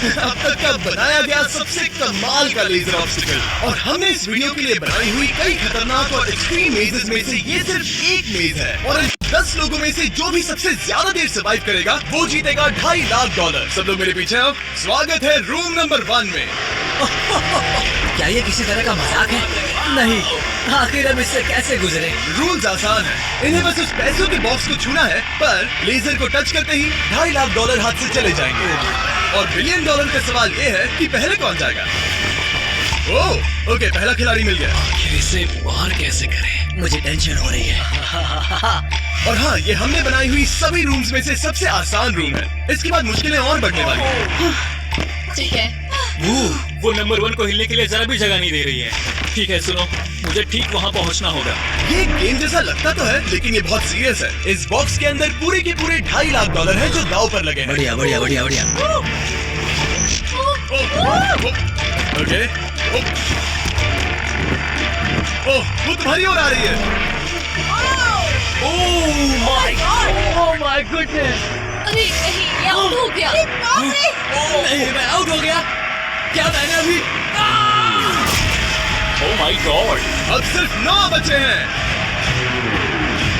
अब तक का बनाया गया सबसे कमाल का लेजर ऑब्स्टिकल। और हमने इस वीडियो के लिए बनाई हुई कई खतरनाक और एक्सट्रीम मेजेस में से ये सिर्फ एक मेज है। और इन 10 लोगों में से जो भी सबसे ज्यादा देर सर्वाइव करेगा वो जीतेगा $2.5 लाख। सब लोग मेरे पीछे आओ। स्वागत है रूम नंबर 1 में। क्या ये किसी तरह का मजाक है? नहीं, आखिर हम इससे कैसे गुजरे? रूल्स आसान है, इन्हें बस उस पैसों के बॉक्स को छूना है, पर लेजर को टच करते ही $2.5 लाख हाथ से चले जाएंगे। और $1 बिलियन का सवाल ये है कि पहले कौन जाएगा। ओह, ओके, पहला खिलाड़ी मिल गया। आखिर इसे बाहर कैसे करें? मुझे टेंशन हो रही है। और हाँ, ये हमने बनाई हुई सभी रूम्स में से सबसे आसान रूम है। इसके बाद मुश्किलें और बढ़ने वाली हैं। ठीक है। वो नंबर 1 को हिलने के लिए जरा भी जगह नहीं दे रही है। ठीक है, सुनो, मुझे ठीक वहाँ पहुँचना होगा। ये गेम जैसा लगता तो है, लेकिन ये बहुत सीरियस है। इस बॉक्स के अंदर पूरे के पूरे $2.5 लाख है जो दांव पर लगे हैं। बढ़िया बढ़िया बढ़िया बढ़िया। ओके। ओह, वो तुम्हारी ओर आ रही है। Oh my goodness! अरे नहीं, ये आउट हो गया। नहीं, मैं आउट हो गया। क्या मैंने अभी? Oh my God! अब सिर्फ 9 बचे हैं।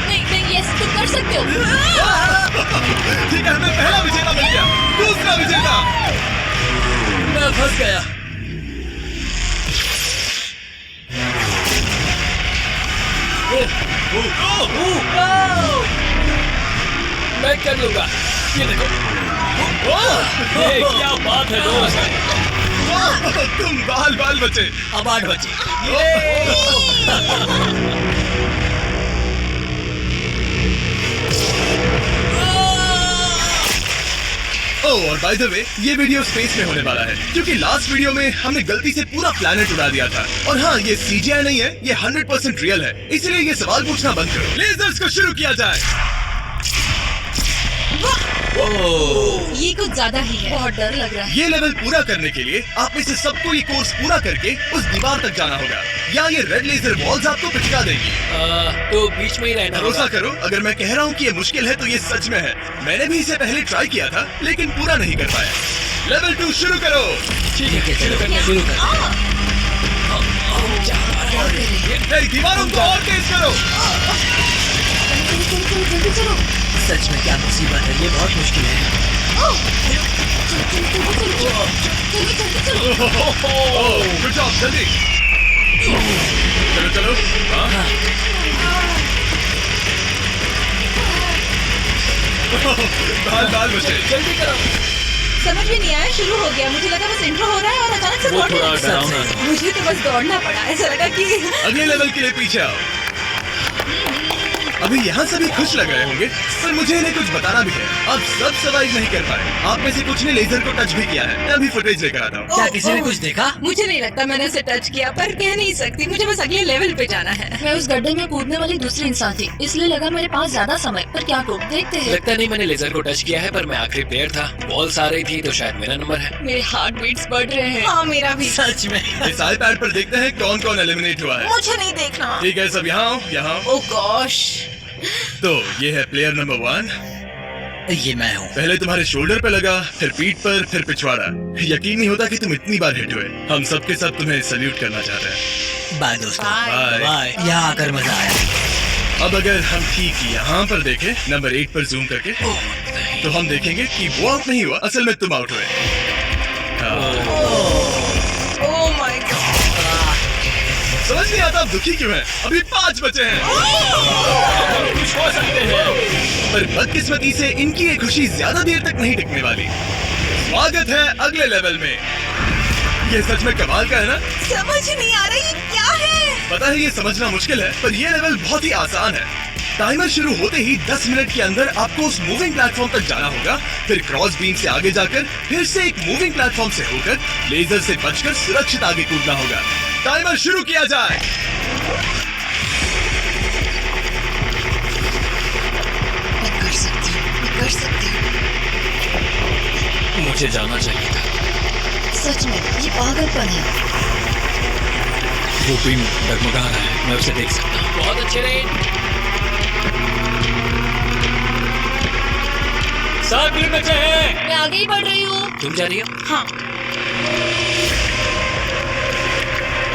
नहीं नहीं, यस तुम कर सकते हो। ठीक है, हमें पहला विजेता मिल गया। दूसरा विजेता। मैं फंस गया। मैं कर लूंगा। ये देखो। ये क्या बात है दोस्त! तुम बाल बचे। अब 8 बचे। ओह, और बाय द वे, ये वीडियो स्पेस में होने वाला है, क्योंकि लास्ट वीडियो में हमने गलती से पूरा प्लैनेट उड़ा दिया था। और हाँ, ये CGI नहीं है, ये 100% रियल है। इसलिए ये सवाल पूछना बंद करो। लेजर्स को शुरू किया जाए। ये कुछ ज्यादा ही है। बहुत डर लग रहा है। ये लेवल पूरा करने के लिए आप में से सबको ये कोर्स पूरा करके उस दीवार तक जाना होगा, या ये रेड लेजर वॉल्स आपको पिचका देगी। तो बीच में ही रहना होगा। भरोसा करो, अगर मैं कह रहा हूँ कि ये मुश्किल है तो ये सच में है। मैंने भी इसे पहले ट्राई किया था, लेकिन पूरा नहीं कर पाया। लेवल 2 शुरू करो। ठीक है, शुरू कर। दीवारों को और तेज करो। जल्दी चलो। सच में क्या मुसीबत है, ये बहुत मुश्किल है। गुड जॉब, जल्दी चलो। बाल बचे। जल्दी करो। समझ में नहीं आया, शुरू हो गया। मुझे लगा बस इंट्रो हो रहा है और अचानक से वो दौड़ना थोड़ा है। डरावना है। मुझे तो बस दौड़ना पड़ा। ऐसा लगा कि अगले लेवल के लिए पीछे आओ। अभी यहाँ सभी खुश लग रहे होंगे, पर मुझे इन्हें कुछ बताना भी है। अब सब सर्वाइव नहीं कर पाए। आप में से कुछ ने लेजर को टच भी किया है। मैं अभी फुटेज लेकर आता हूँ। क्या किसी ने कुछ देखा? मुझे नहीं लगता मैंने उसे टच किया, पर कह नहीं सकती। मुझे बस अगले लेवल पे जाना है। मैं उस गड्ढे में कूदने वाली दूसरी इंसान थी, इसलिए लगा मेरे पास ज्यादा समय। पर क्या करूं, देखते हैं। लगता नहीं मैंने लेजर को टच किया है, पर मैं आखिरी प्लेयर था। बॉल्स आ रही थी तो शायद मेरा नंबर है। मेरे हार्ट बीट्स बढ़ रहे हैं। हाँ, मेरा भी। सच में। इस iPad पर देखते हैं कौन कौन एलिमिनेट हुआ है। मुझे नहीं देखना। ठीक है, सब यहाँ आओ, यहाँ आओ। ओह गॉश। तो ये है प्लेयर नंबर 1। ये मैं हूँ। पहले तुम्हारे शोल्डर पे लगा, फिर पीठ पर, फिर पिछवाड़ा। यकीन नहीं होता कि तुम इतनी बार हिट हुए। हम सबके सब तुम्हें सल्यूट करना चाहते हैं। बाय दोस्तों। बाय। बाय। यहाँ आकर मजा आया। अब अगर हम ठीक यहाँ पर देखें, नंबर 8 पर जूम करके, तो हम देखेंगे कि वो आउट नहीं हुआ, असल में तुम आउट हुए। Oh my God. समझ नहीं आता आप दुखी क्यों हैं? अभी 5 बचे हैं। कुछ हो सकते हैं, पर बदकिस्मती से इनकी ये खुशी ज्यादा देर तक नहीं टिकने वाली। स्वागत है अगले लेवल में। ये सच में कमाल का है ना? समझ नहीं आ रही क्या है। पता है ये समझना मुश्किल है, पर ये लेवल बहुत ही आसान है। टाइमर शुरू होते ही 10 मिनट के अंदर आपको उस मूविंग प्लेटफॉर्म तक जाना होगा, फिर क्रॉस बीम से आगे जाकर फिर से एक मूविंग प्लेटफॉर्म से होकर लेजर से बचकर सुरक्षित आगे कूदना होगा। टाइमर शुरू किया जाए। मैं कर सकती हूँ। मुझे जाना चाहिए था। सच में ये पागलपन है। वो बीम डगमगा रहा है, मैं उसे देख सकता हूँ। बहुत अच्छे रहे। 7 मिनट बचे हैं। मैं आगे ही बढ़ रही हूँ। तुम जा रही हो? हाँ।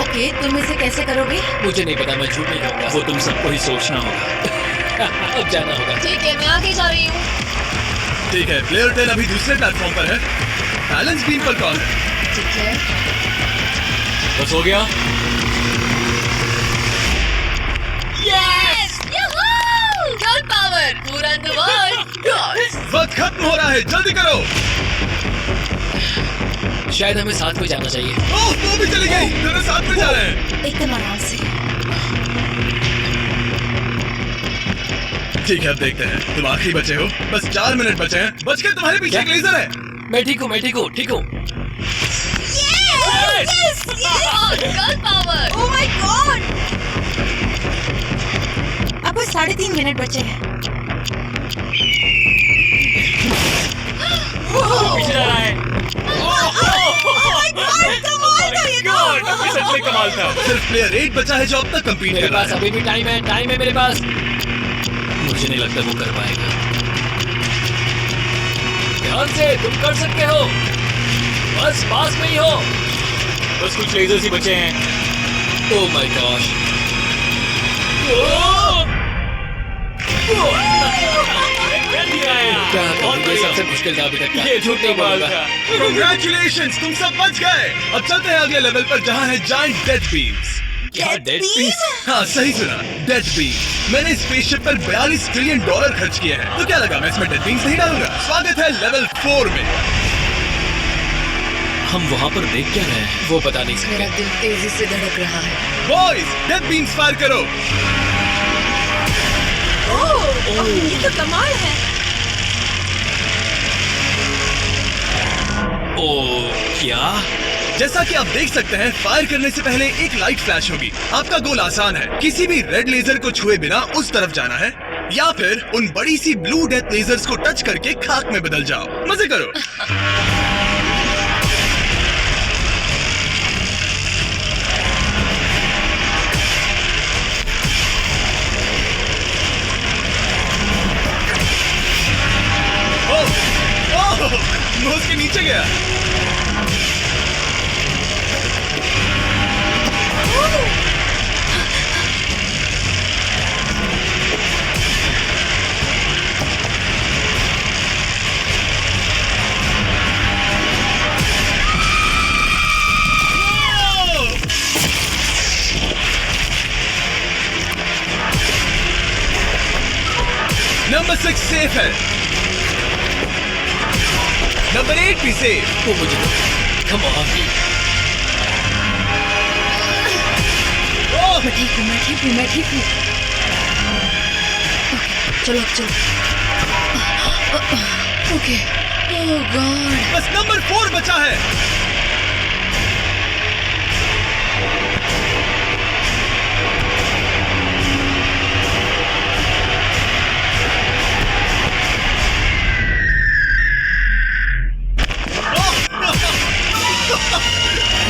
ओके, तुम इसे कैसे करोगे? मुझे नहीं पता, मैं झूठ नहीं कहूँगा। वो तुम सबको ही सोचना होगा। अब जाना होगा। ठीक है, मैं आगे जा रही हूँ। ठीक है, प्लेयर 10 अभी दूसरे प्लेटफॉर्म पर है। बैलेंस बीम पर कौन है? ठीक है। बस हो गया। यस! यूहू! Girl power! पूरा द वर्ल्ड! वक्त खत्म हो रहा है, जल्दी करो। शायद हमें साथ में जाना चाहिए। ओह, वो भी चली गई। दोनों साथ में जा रहे हैं। एकदम आराम से। ठीक है, अब देखते हैं। तुम आखिरी बचे हो, बस 4 मिनट बचे हैं। बच के तुम्हारे पीछे एक लेजर है। मैं ठीक हूँ, मैं ठीक हूँ, ठीक हूँ। Yes! Girl power! Oh my God! अब बस 3.5 मिनट बचे हैं। पीछे जा रहा है। ये सच में कमाल था। सिर्फ प्लेयर 8 बचा है जो अब तक कंप्लीट मेरे कर रहा पास है। अभी भी टाइम है मेरे पास। मुझे नहीं लगता वो कर पाएगा। ध्यान से, तुम कर सकते हो। बस पास में ही हो। बस कुछ लेजर्स ही बचे हैं। Oh my gosh. क्या करूं, ये सबसे मुश्किल था अभी तक का। ये झूठ नहीं बोलूंगा। Congratulations, तुम सब बच गए। अब चलते हैं अगले लेवल पर जहाँ है जायंट डेथ बीम्स। क्या डेड पीस? हाँ, सही सुना, डेथ बीम। मैंने स्पेसशिप पर $42 ट्रिलियन खर्च किए हैं। तो क्या लगा मैं इसमें डेथ बीम्स नहीं डालूंगा? स्वागत है लेवल 4 में। हम वहाँ पर देख क्या रहे हैं? वो पता नहीं मेरा सकते। दिल तेजी से धड़क रहा है। बॉयज, डेथ बीम्स फायर करो। ओह, ये तो कमाल है। ओह, क्या? जैसा कि आप देख सकते हैं, फायर करने से पहले एक लाइट फ्लैश होगी। आपका गोल आसान है, किसी भी रेड लेजर को छुए बिना उस तरफ जाना है, या फिर उन बड़ी सी ब्लू डेथ लेजर्स को टच करके खाक में बदल जाओ। मजे करो। ओह, नोज के नीचे गया। नंबर 6 सेफ है। नंबर 8 भी सेफ। वो मुझे कम ऑन। ओह, मैं ठीक हूँ, मैं ठीक हूँ, मैं ठीक हूँ। चलो अब चलो। ओके। ओह गॉड। बस नंबर 4 बचा है।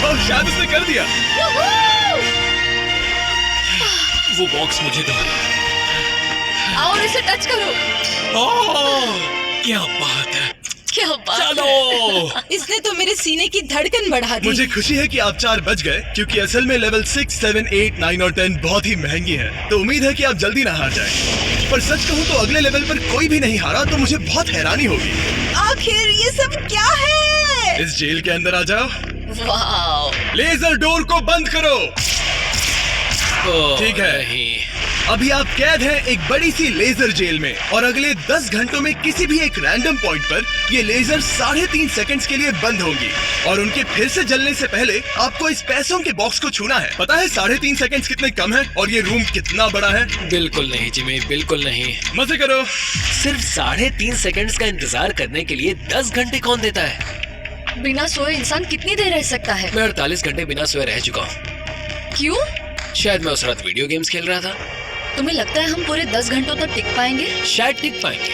ओह, शायद उसने कर दिया। वो बॉक्स मुझे दो। और इसे टच करो। ओह, क्या बात है। क्या बात चलो। है। इसने तो मेरे सीने की धड़कन बढ़ा दी। मुझे खुशी है कि आप 4 बच गए, क्योंकि असल में लेवल 6, 7, 8, 9 और 10 बहुत ही महंगी है। तो उम्मीद है कि आप जल्दी ना हार जाएं। पर सच कहूँ तो अगले लेवल पर कोई भी नहीं हारा तो मुझे बहुत हैरानी होगी। आखिर ये सब क्या है? इस जेल के अंदर आ जाओ। वाओ। लेजर डोर को बंद करो। ओह, ठीक है। नहीं। अभी आप कैद हैं एक बड़ी सी लेजर जेल में, और अगले 10 घंटों में किसी भी एक रैंडम पॉइंट पर ये लेजर 3.5 सेकंड्स के लिए बंद होंगी, और उनके फिर से जलने से पहले आपको इस पैसों के बॉक्स को छूना है। पता है 3.5 सेकंड्स कितने कम है, और ये रूम कितना बड़ा है? बिल्कुल नहीं जिमी, बिल्कुल नहीं। मजे करो। सिर्फ 3.5 सेकंड्स का इंतजार करने के लिए 10 घंटे कौन देता है? बिना सोए इंसान कितनी देर रह सकता है? मैं 48 घंटे बिना सोए रह चुका हूँ। क्यों? शायद मैं उस रात वीडियो गेम्स खेल रहा था। तुम्हें लगता है हम पूरे 10 घंटों तक टिक पाएंगे? शायद टिक पाएंगे।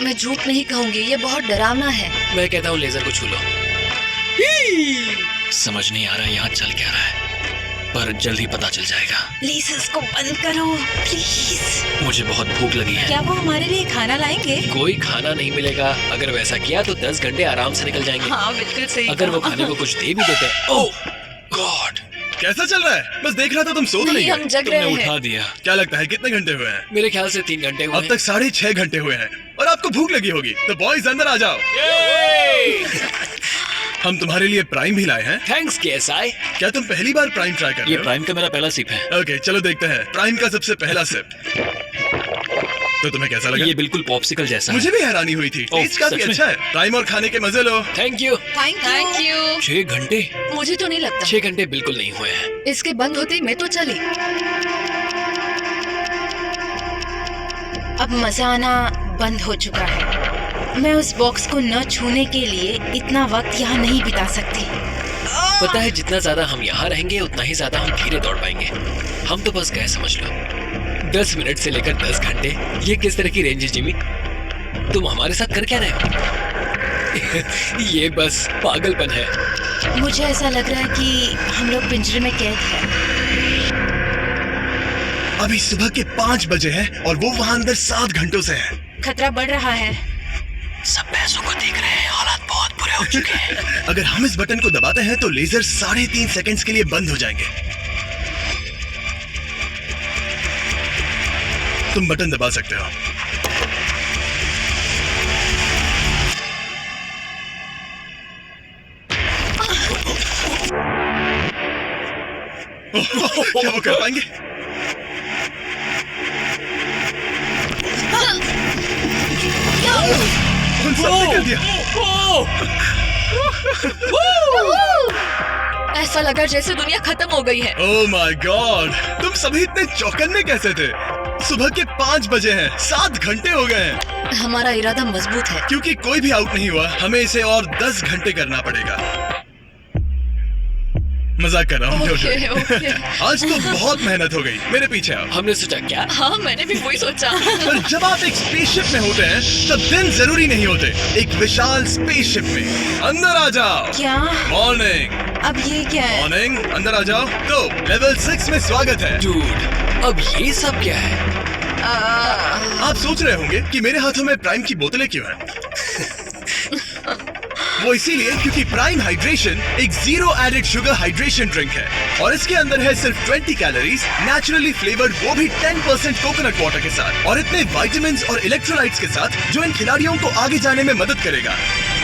मैं झूठ नहीं कहूंगी, ये बहुत डरावना है। मैं कहता हूँ लेजर को छू लो। समझ नहीं आ रहा यहाँ चल क्या रहा है। पर जल्द ही पता चल जाएगा। प्लीज इसको बंद करो प्लीज। मुझे बहुत भूख लगी है। क्या वो हमारे लिए खाना लाएंगे? कोई खाना नहीं मिलेगा। अगर वैसा किया तो 10 घंटे आराम से निकल जाएंगे। हाँ बिल्कुल सही। अगर वो खाने को कुछ दे भी देते। ओह गॉड, कैसा चल रहा है? बस देख रहा था तुम सो तो नहीं हम गए। जग तुमने रहे उठा हैं। दिया। क्या लगता है कितने घंटे हुए हैं? मेरे ख्याल से 3 घंटे हुए अब तक 6.5 घंटे हुए हैं और आपको भूख लगी होगी। तो बॉयज अंदर आ जाओ। हम तुम्हारे लिए प्राइम भी लाए हैं। Thanks KSI. क्या तुम पहली बार प्राइम ट्राई कर रहे ये हो? प्राइम का मेरा पहला सिप है। ओके चलो देखते हैं प्राइम का सबसे पहला सिप। तो तुम्हें कैसा लगा? ये बिल्कुल पॉप्सिकल जैसा मुझे भी हैरानी हुई थी। ओह, टेस्ट काफी सच में? अच्छा है। प्राइम और खाने के मजे लो। है। Thank you. Thank you. 6 घंटे? मुझे तो नहीं लगता। 6 घंटे बिल्कुल नहीं हुए हैं। इसके बंद होते ही मैं तो चली। अब मजा आना बंद हो चुका है। मैं उस बॉक्स को न छूने के लिए इतना वक्त यहाँ नहीं बिता सकती। पता है जितना ज्यादा हम यहाँ रहेंगे उतना ही ज्यादा हम धीरे दौड़ पाएंगे। हम तो बस गए समझ लो। 10 मिनट से लेकर 10 घंटे, ये किस तरह की रेंज है जिमी? तुम हमारे साथ कर क्या रहे हो? ये बस पागलपन है। मुझे ऐसा लग रहा है कि हम लोग पिंजरे में कैद हैं। अभी सुबह के 5 बजे हैं और वो वहाँ अंदर 7 घंटों से है। खतरा बढ़ रहा है। सब पैसों को देख रहे हैं। हालात बहुत बुरे हो चुके हैं। अगर हम इस बटन को दबाते हैं तो लेजर 3.5 सेकंड्स के लिए बंद हो जाएंगे। तुम बटन दबा सकते हो। क्या वो कर पाएंगे? उन सबने कर दिया। ऐसा लगा जैसे दुनिया खत्म हो गई है। ओह माय गॉड, तुम सभी इतने चौकन्ने कैसे थे? सुबह के 5 बजे हैं, 7 घंटे हो गए हैं। हमारा इरादा मजबूत है। क्योंकि कोई भी आउट नहीं हुआ, हमें इसे और 10 घंटे करना पड़ेगा। मजाक कर रहा हूँ। Okay, okay. आज तो बहुत मेहनत हो गई। मेरे पीछे आओ। हमने सोचा क्या? हाँ मैंने भी वही सोचा। पर जब आप एक स्पेसशिप में होते हैं तब दिन जरूरी नहीं होते। एक विशाल स्पेसशिप में अंदर आ जाओ। क्या? मॉर्निंग अब ये क्या है? मॉर्निंग, अंदर आ जाओ। तो लेवल 6 में स्वागत है। डूड, अब ये सब क्या है? आप सोच रहे होंगे कि मेरे हाथों में प्राइम की बोतलें क्यों हैं? वो इसीलिए क्योंकि प्राइम हाइड्रेशन एक 0 एडेड शुगर हाइड्रेशन ड्रिंक है और इसके अंदर है सिर्फ 20 कैलोरीज, नेचुरली फ्लेवर्ड, वो भी 10% कोकोनट वाटर के साथ, और इतने विटामिन्स और इलेक्ट्रोलाइट्स के साथ जो इन खिलाड़ियों को आगे जाने में मदद करेगा।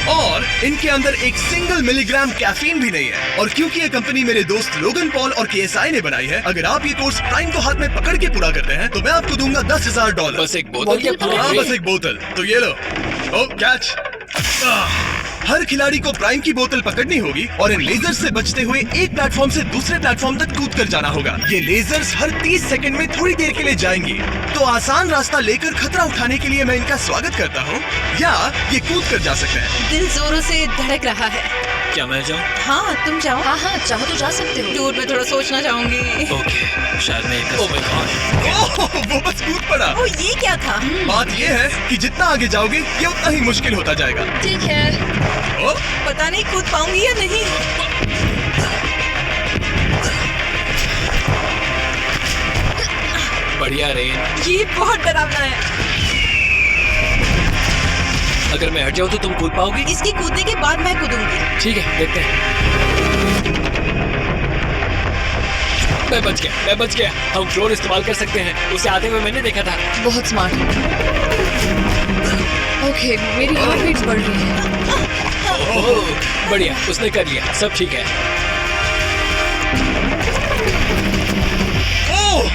और इनके अंदर एक सिंगल मिलीग्राम कैफीन भी नहीं है। और क्योंकि ये कंपनी मेरे दोस्त लोगन पॉल और केएसआई ने बनाई है, अगर आप ये कोर्स प्राइम को हाथ में पकड़ के पूरा करते हैं तो मैं आपको दूंगा $10,000। बस एक बोतल या पूरी हाँ, ट्रे? बस एक बोतल। तो ये लो। ओ कैच। हर खिलाड़ी को प्राइम की बोतल पकड़नी होगी और इन लेजर से बचते हुए एक प्लेटफॉर्म से दूसरे प्लेटफॉर्म तक कूद कर जाना होगा। ये लेजर्स हर 30 सेकंड में थोड़ी देर के लिए जाएंगी। तो आसान रास्ता लेकर खतरा उठाने के लिए मैं इनका स्वागत करता हूँ, या ये कूद कर जा सकते हैं। दिल जोरों से धड़क रहा है। क्या मैं जाऊँ? हाँ तुम जाओ। हाँ हाँ चाहो तो जा सकते हो। दूर में थोड़ा सोचना चाहूंगी। ओके, शायद मैं एक ओह माय गॉड। ओह, वो बस कूद पड़ा। ओ ये क्या था? बात ये है कि जितना आगे जाओगे ये उतना ही मुश्किल होता जाएगा। ठीक है। ओ, पता नहीं कूद पाऊंगी या नहीं। बढ़िया रेन। ये बहुत डरावना है। अगर मैं हट जाऊँ तो तुम कूद पाओगी? इसके कूदने के बाद मैं कूदूंगी। ठीक है, देखते हैं। मैं बच गया। हम ड्रोन इस्तेमाल कर सकते हैं। उसे आते हुए मैंने देखा था। बहुत स्मार्ट। ओके मेरी हार्ट बीट्स बढ़ रही है। ओह, बढ़िया, उसने कर लिया। सब ठीक है। ओह,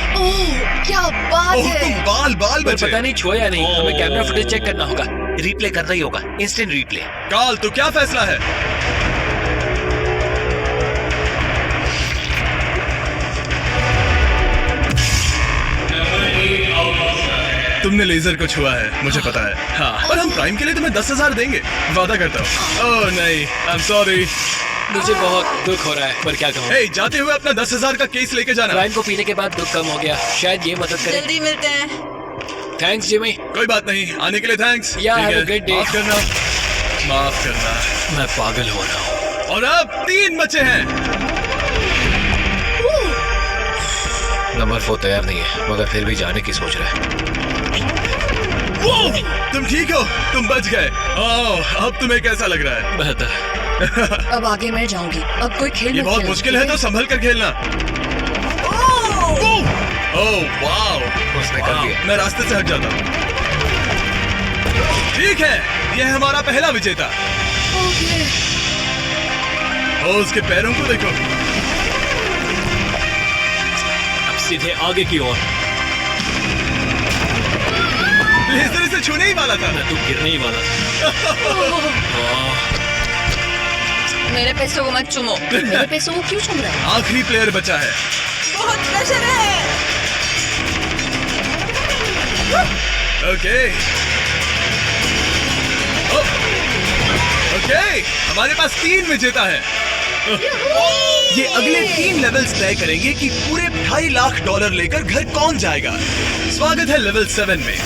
क्या बात ओह, है। तुम बाल पर बचे। पता नहीं छुआ या नहीं। हमें कैमरा फुटेज चेक करना होगा। रिप्ले करना ही होगा, इंस्टेंट रिप्ले। काल, तो क्या फैसला है? तुमने लेजर को छुआ है, मुझे पता है। हाँ, और हम प्राइम के लिए तुम्हें 10,000 देंगे, वादा करता हूँ। ओह नहीं, आई एम सॉरी। मुझे बहुत दुख हो रहा है, पर क्या कहूँ। हे, जाते हुए अपना 10,000 का केस लेके जाना। प्राइम को पीने के बाद दुख कम हो गया। शायद ये मदद करे। जल्दी मिलते हैं। Thanks Jimmy. कोई बात नहीं, आने के लिए थैंक्स। Yeah, ठीक have है, a great day. माफ करना। मैं पागल हो रहा हूँ। और अब 3 बचे हैं। नंबर 4 तैयार नहीं है, मगर फिर भी जाने की सोच रहा है। तुम ठीक हो? तुम बच गए। अब तुम्हें कैसा लग रहा है? बेहतर। अब आगे मैं जाऊंगी। अब कोई खेल ये मत बहुत खेलना, मुश्किल है, ठीक तो संभल कर खेलना। ओह वाओ, उसने कर दिया। मैं रास्ते से हट जाता हूँ। ठीक है, यह है हमारा पहला विजेता। ओके। उसके पैरों को देखो। अब सीधे आगे की ओर। लेजर इसे छूने ही वाला था। मैं तो गिरने ही वाला था। मेरे पैसों को मत चुमो। मेरे पैसों को क्यों चुम रहा है? आखिरी प्लेयर बचा है। बहुत प्रेशर है। ओके हमारे पास 3 विजेता है। ये अगले 3 लेवल्स तय करेंगे कि पूरे $2.5 लाख लेकर घर कौन जाएगा। स्वागत है लेवल 7 में।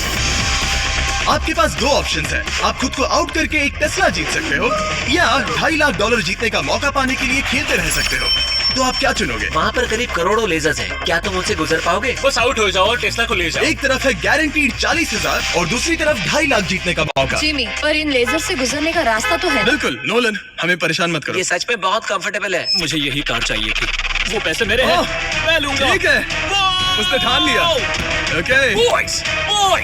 आपके पास 2 ऑप्शंस हैं। आप खुद को आउट करके एक टेस्ला जीत सकते हो या $2.5 लाख जीतने का मौका पाने के लिए खेलते रह सकते हो। तो आप क्या चुनोगे? वहाँ पर करीब करोड़ों लेजर्स हैं। क्या तुम उनसे गुजर पाओगे? बस आउट हो जाओ और टेस्ला को ले जाओ। एक तरफ है गारंटीड 40,000 और दूसरी तरफ $2.5 लाख जीतने का मौका। जिमी, पर इन लेजर से गुजरने का रास्ता तो है ना? बिल्कुल नोलन, हमें परेशान मत करो। ये सच में बहुत कंफर्टेबल है। मुझे यही कार चाहिए थी। वो पैसे मेरे हैं, ओह, मैं लूंगा। ठीक है, उसने ठान लिया। ओके बॉयज,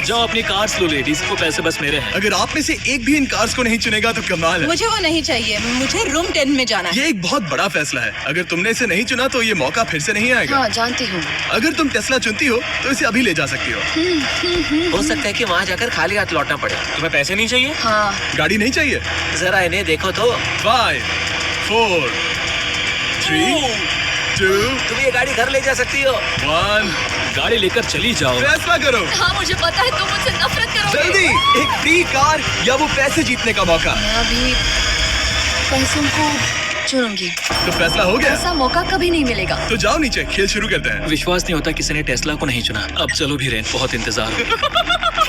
जाओ अपनी कार्स लो लेडीज, वो पैसे बस मेरे हैं। अगर आप में से एक भी इन कार्स को नहीं चुनेगा तो कमाल है। मुझे वो नहीं चाहिए, मुझे रूम 10 में जाना है। ये एक बहुत बड़ा फैसला है। अगर तुमने इसे नहीं चुना तो ये मौका फिर से नहीं आएगा। हाँ, जानती हूँ। अगर तुम टेस्ला चुनती हो तो इसे अभी ले जा सकती हो। हो सकता है कि वहाँ जाकर खाली हाथ लौटना पड़े। तुम्हें पैसे नहीं चाहिए? हाँ, गाड़ी नहीं चाहिए? जरा इन्हें देखो तो। 5 4 3 2 तुम ये गाड़ी घर ले जा सकती हो। 1 गाड़ी लेकर चली जाओ। फैसला करो हाँ, मुझे पता है तुम मुझसे नफरत करोगे। जल्दी, एक फ्री कार या वो पैसे जीतने का मौका। मैं अभी पैसों को चुनूंगी। तो फैसला हो गया? ऐसा मौका कभी नहीं मिलेगा। तो जाओ नीचे, खेल शुरू करते हैं। विश्वास नहीं होता किसी ने टेस्ला को नहीं चुना। अब चलो भी रेन, बहुत इंतजार हो।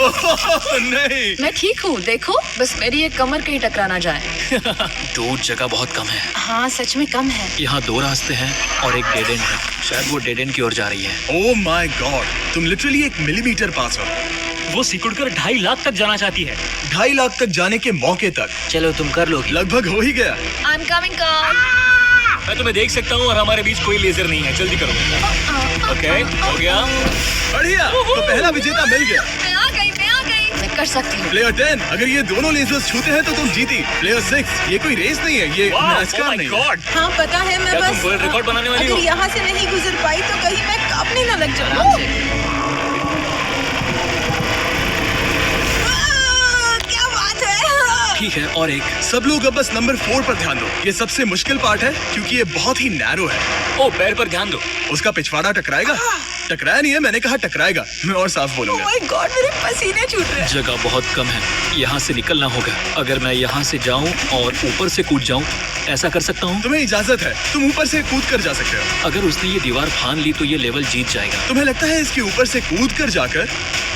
नहीं, मैं ठीक हूँ, देखो बस मेरी ये कमर कहीं टकरा ना जाए। दूर जगह बहुत कम है। हाँ, सच में कम है। यहाँ 2 रास्ते हैं और एक डेड एंड है। शायद वो डेड एंड की ओर जा रही है। ओह माय गॉड, तुम लिटरली 1 मिलीमीटर पास हो। वो सिकुड़कर 2.5 लाख तक जाना चाहती है। 2.5 लाख तक जाने के मौके तक चलो तुम कर लोगी। लगभग हो ही गया। I am coming car. मैं तुम्हें देख सकता हूँ और हमारे बीच कोई लेजर नहीं है। जल्दी करो। ओके, हो गया। बढ़िया, तो पहला विजेता मिल गया। मैं आ गई। मैं कर सकती हूँ। प्लेयर 10, अगर ये दोनों लेजर्स छूते हैं तो तुम जीती। प्लेयर 6, ये कोई रेस नहीं है, ये NASCAR नहीं है। हाँ, पता है, मैं क्या तुम बस वर्ल्ड रिकॉर्ड बनाने वाली हो? अगर यहाँ से नहीं गुजर पाई तो कहीं मैं कांपने न लग जाऊँ। क्या बात है। ठीक है, और एक। सब लोग अब बस नंबर 4 पर ध्यान दो। ये सबसे मुश्किल पार्ट है क्योंकि ये बहुत ही नैरो है। ओ, पैर पर ध्यान दो। उसका पिछवाड़ा टकराएगा। टकराया नहीं है, मैंने कहा टकराएगा। मैं और साफ बोलूंगा। ओह गॉड, मेरे पसीने छूट रहे हैं। जगह बहुत कम है, यहाँ से निकलना होगा। अगर मैं यहाँ से जाऊँ और ऊपर से कूद जाऊँ, ऐसा कर सकता हूँ? तुम्हें इजाजत है, तुम ऊपर से कूद कर जा सकते हो। अगर उसने ये दीवार फान ली तो ये लेवल जीत जाएगा। तुम्हें लगता है इसके ऊपर से कूद कर जाकर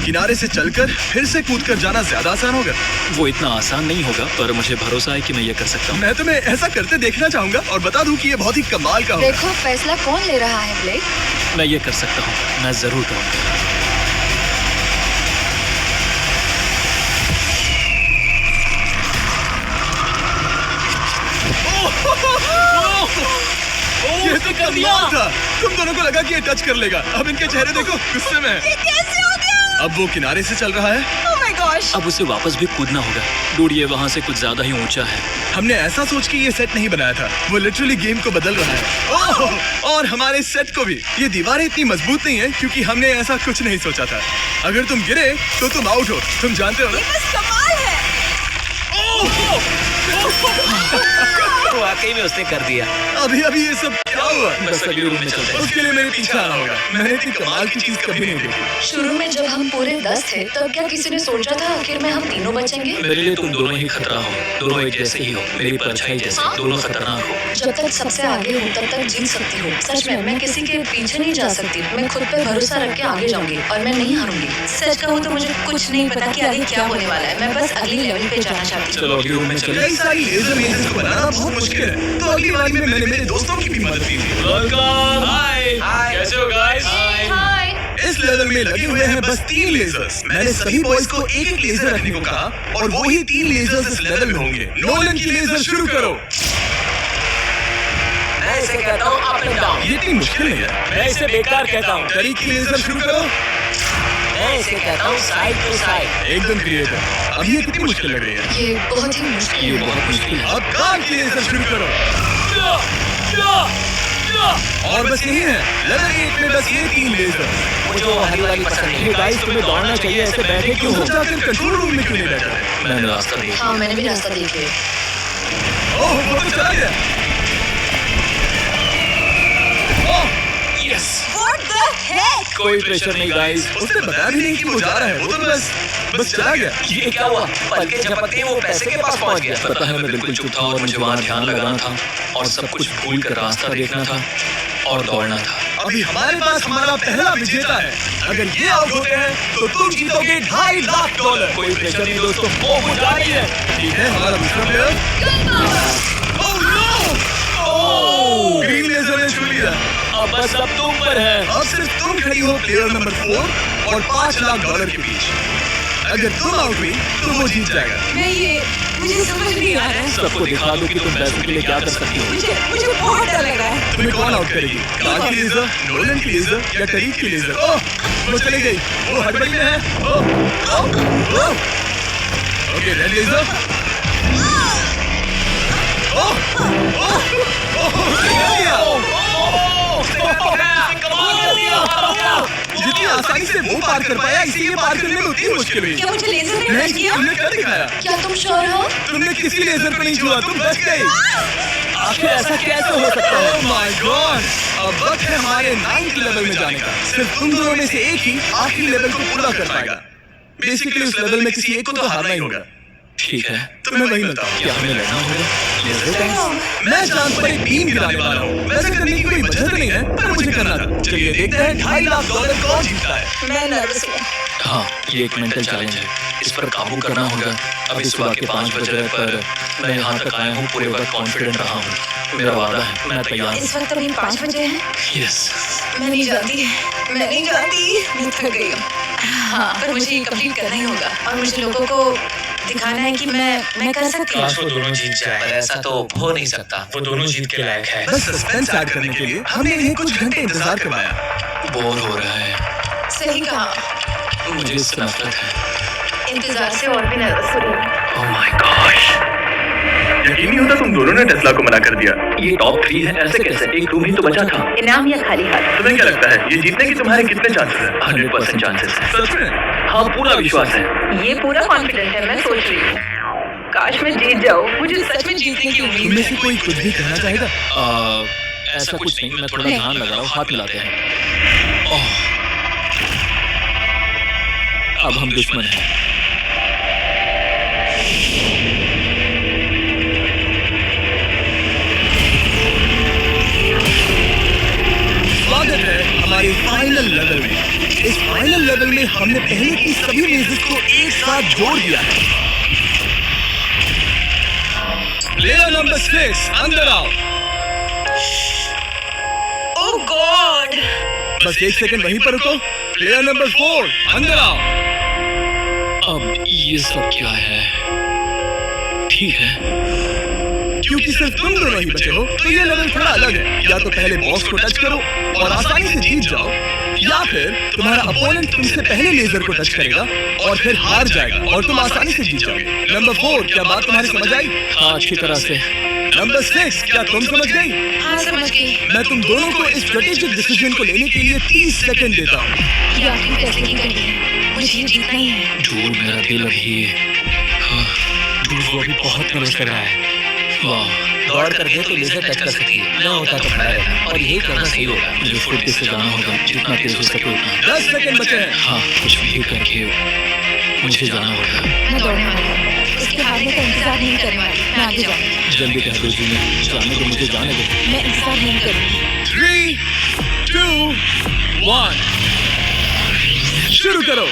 किनारे से चलकर फिर से कूद कर जाना ज्यादा आसान होगा? वो इतना आसान नहीं होगा, पर मुझे भरोसा है कि मैं ये कर सकता हूँ। मैं तुम्हें ऐसा करते देखना चाहूंगा और बता दूं कि ये बहुत ही कमाल का होगा। देखो फैसला कौन ले रहा है ब्लेक? मैं ये कर सकता हूँ, मैं जरूर करूँगा। ये तो कमाल था। तुम दोनों को लगा कि ये टच कर लेगा। अब इनके चेहरे देखो, गुस्से में है। ये कैसे हो गया? अब वो किनारे से चल रहा है। Oh my gosh. अब उसे वापस भी कूदना होगा। डूड, ये वहाँ से कुछ ज्यादा ही ऊंचा है। हमने ऐसा सोच के ये सेट नहीं बनाया था। वो लिटरली गेम को बदल रहा है। ओह, और हमारे सेट को भी। ये दीवारें इतनी मजबूत नहीं है क्योंकि हमने ऐसा कुछ नहीं सोचा था। अगर तुम गिरे तो तुम आउट हो, तुम जानते हो ना? ये बस कमाल है। वाकई में उसने कर दिया। अभी अभी ये सब क्या हुआ? बस अगले रूम में चलते हैं। उसके लिए मेरे पीछे आना होगा। मैंने इतनी कमाल की चीज कभी नहीं देखी। शुरू में जब हम पूरे 10 थे तब क्या किसी ने सोचा था आखिर में हम तीनों बचेंगे? मेरे लिए तुम दोनों ही खतरा हो। दोनों एक जैसे ही हो, मेरी परछाई जैसे। दोनों खतरनाक हो। जब तक सबसे आगे हूँ तब तक जीत सकती हूँ। सच में मैं किसी के पीछे नहीं जा सकती। मैं खुद पर भरोसा रख के आगे जाऊंगी और मैं नहीं हारूंगी। सच कहूँ तो मुझे कुछ नहीं पता कि आगे क्या होने वाला है। मैं बस अगली लेवल पे जाना चाहती हूँ। चलो अगले रूम में चले। कई सारी लेजर मेजेस को बनाना बहुत मुश्किल है। तो अगली वाली में मैंने मेरे दोस्तों की भी मदद की थी। कैसे हो गाइस? इस लेवल में लगे हुए हैं बस 3 लेजर्स। मैंने सभी बॉयज को एक एक लेजर रखने को कहा और वो ही 3 लेजर्स इस लेवल में होंगे। नोलन की लेजर शुरू करो। मैं इसे कहता हूँ अप एंड डाउन। ये इतनी मुश्किल नहीं है। मैं इसे बेकार कहता हूँ। तरीक की लेजर शुरू करो। मैं इसे कहता हूँ साइड टू साइड। एकदम क्रिएटिव। अब ये कितनी मुश्किल लग रही है। ये बहुत ही मुश्किल ये है। बहुत मुश्किल है। अब कार की लेजर शुरू करो। और बस यही है लेवल 1 में बस ये 3 लेजर। मुझे वो हरी वाली पसंद नहीं है। गाइस तुम्हें दौड़ना चाहिए, ऐसे बैठे क्यों हो? जाकर कंट्रोल रूम में क्यों नहीं बैठा? मैंने रास्ता देखा। हाँ मैंने भी रास्ता देख लिया। ओह वो तो चला गया। यस। What the heck? कोई प्रेशर नहीं गाइस। उसने बताया भी नहीं कि वो जा रहा है। वो तो बस चला गया। ये क्या हुआ? पलके झपकते ही वो पैसे के पास पहुंच गया। पता है मैं बिल्कुल चुप था और मुझे वहाँ ध्यान लगाना था और सब कुछ भूल कर रास्ता देखना था और दौड़ना था। अभी हमारे पास हमारा पहला विजेता है। अगर ये आउट होते हैं तो तुम जीतोगे $2.5 लाख। कोई प्रेशर नहीं दोस्तों, वो जा रही है। ठीक है हमारा दूसरा player. Oh no! Green laser ने छू लिया। अब बस अब तुम पर है। अब सिर्फ तुम खड़ी हो प्लेयर नंबर 4 और $5 लाख के बीच। अगर तुम आउट हुई तो वो जीत जाएगा। मुझे समझ नहीं आ रहा है। सबको दिखा दो कि तुम पैसों के लिए क्या कर सकती हो। मुझे बहुत डर लग रहा है। तुम्हें कौन आउट करेगी? कार की लेजर, नोलन की लेजर या टरीक की लेजर? ओह वो चली गई। वो हड़बड़ी में है। Okay red laser. जितनी आसानी से वो पार कर पाया इसे ये पार करने में उतनी मुश्किल हुई। क्या मुझे लेजर ने नहीं टच किया? तुमने कर दिखाया। क्या तुम श्योर हो? तुमने किसी लेजर को नहीं छुआ, तुम बच गई। आखिर ऐसा कैसे हो सकता है? Oh my God! अब वक्त है हमारे 9th लेवल में जाने का। सिर्फ तुम दोनों में से एक ही आखिरी लेवल को पूरा कर पाएगा। बेसिकली उस लेवल में किसी एक को तो हारना ही होगा। ठीक है, तुम्हें वही बताओ। क्या हमें लड़ना होगा? मैं चांद पर एक बीम गिराने वाला हूँ। वैसे करने की कोई वजह तो नहीं है, पर मुझे करना था। चलिए देखते हैं $2.5 लाख कौन जीतता है। मैं नर्वस हूँ। हाँ, ये एक मेंटल चैलेंज है। इस पर काबू करना होगा। अभी सुबह के 5 बज रहे पर मैं यहाँ तक आया हूँ, पूरे वक्त कॉन्फिडेंट रहा हूँ। मेरा वादा है, मैं तैयार हूँ। इस वक्त अभी 5 बजे हैं। यस। मैं नहीं जानती। मैं थक गई हूँ। हाँ पर मुझे ये कंप्लीट करना ही होगा और मुझे लोगों को दिखाना है कि मैं कर सकती हूँ। वो दोनों जीत जाए, पर ऐसा तो हो नहीं सकता। वो दोनों जीत के लायक है। बस सस्पेंस ऐड करने के लिए हमने इन्हें कुछ घंटे इंतजार करवाया। बोर हो रहा है। सही कहा। मुझे इससे नफरत है। इंतजार से और भी नर्वस हो रही हूँ। Oh my gosh. यकीन नहीं होता तुम दोनों ने टेस्ला को मना कर दिया। ये टॉप 3 है, ऐसे कैसे? एक रूम ही तो बचा था। इनाम या खाली हाथ? तुम्हें क्या लगता है ये जीतने के तुम्हारे कितने चांसेस हैं? 100% चांसेस है। सच में? हाँ, पूरा विश्वास है। ये पूरा कॉन्फिडेंट है। मैं सोच रही हूँ काश मैं जीत जाऊँ। मुझे सच में जीतने की उम्मीद इनमें है। से कोई कुछ भी कहना चाहेगा? ऐसा कुछ नहीं, मैं थोड़ा ध्यान लगा रहा हूँ। हाथ मिलाते हैं। ओह, अब हम दुश्मन हैं। स्वागत है हमारे फाइनल लेवल में। इस फाइनल लेवल में हमने पहले की सभी मेजेस को एक साथ जोड़ दिया है। प्लेयर नंबर 6 अंदर आओ। ओह गॉड। बस 1 सेकंड वहीं पर रुको। प्लेयर नंबर 4 अंदर आओ। अब ये सब क्या है? ठीक है, क्योंकि सिर्फ तुम दोनों ही बचे हो तो ये लेवल थोड़ा अलग है। या तो पहले बॉस को टच करो और आसानी से जीत जाओ, या फिर तुम्हारा अपोनेंट तुमसे पहले लेजर को टच करेगा और फिर हार जाएगा और तुम आसानी से जीत जाओगे। नंबर 4 क्या बात तुम्हारी समझ आई? हाँ, अच्छी तरह से। नंबर 6 क्या तुम समझ गई? हाँ समझ गई। मैं तुम दोनों को इस स्ट्रेटेजिक डिसीजन को लेने के लिए 30 सेकंड देता हूँ। ये आखिरी फैसले की घड़ी है। मुझे ये जीतना ही है। दूर मेरा दिल अभी, हाँ, दूर वो अभी बहुत नर्वस कर रहा है। वाह, दौड़ कर गए तो लेजर टच कर सकती है। न होता तो खड़ा रहता और यही करना सही होगा। मुझे फुर्ती से जाना होगा, जितना तेज हो सके उतना। 10 सेकंड बचे हैं। हाँ, कुछ भी करके मुझे जाना होगा। मैं दौड़ने वाली हूँ। उसके हारने का इंतजार नहीं करने वाली। मैं आगे जाऊंगी। जल्दी कह दो जी, जाने दो, मुझे जाने दो। मैं इंतजार नहीं करूंगी। 3, 2, 1 शुरू करो।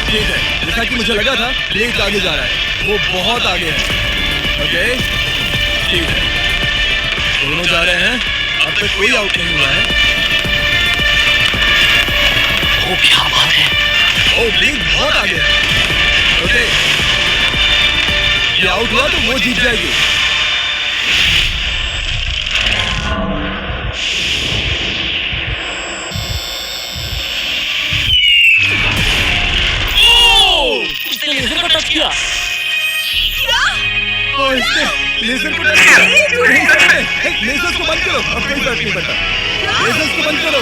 ठीक है, जैसा कि मुझे लगा था ब्लेड आगे जा रहा है। वो बहुत आगे है। ओके ठीक है, दोनों जा रहे हैं, अब तक कोई आउट नहीं हुआ है। ओ क्या बात है। ओ ब्लिंक बहुत आगे है। ओके, ये आउट हुआ तो वो जीत जाएगी। उसने लेजर को टच किया। और इसने लेजर को टच किया। नहीं, सच में। हे, लेजर्स को बंद करो, अब कोई फर्क नहीं पड़ता। लेजर्स को बंद करो।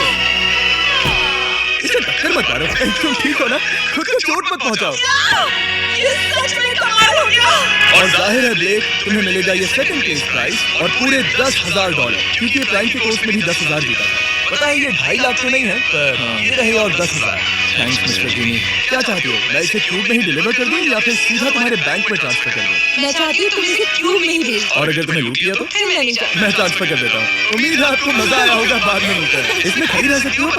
इसे टक्कर मत मारो, कहीं तुम ठीक हो ना, खुद को चोट मत पहुंचाओ। ये सच में कमाल हो गया। और जाहिर है ब्लेक, तुम्हें मिलेगा ये सेकंड प्लेस प्राइज और पूरे $10,000, क्योंकि प्राइम के कोर्स में भी 10,000 जीता था। पता है ये 2.5 लाख तो नहीं है, पर ये रहे और 10,000। Thanks mister Jimmy. क्या चाहती हो, मैं इसे क्यूब में ही डिलीवर कर दूं या फिर सीधा तुम्हारे बैंक में ट्रांसफर कर दूं? मैं चाहती हूँ तुम इसे क्यूब में ही भेज। और अगर तुम्हें लूट लिया तो फिर मैं नहीं चाहती। मैं ट्रांसफर कर देता हूँ। उम्मीद है आपको मजा आया होगा, बाद में मिलते हैं। इसमें खड़ी रह सकती हो।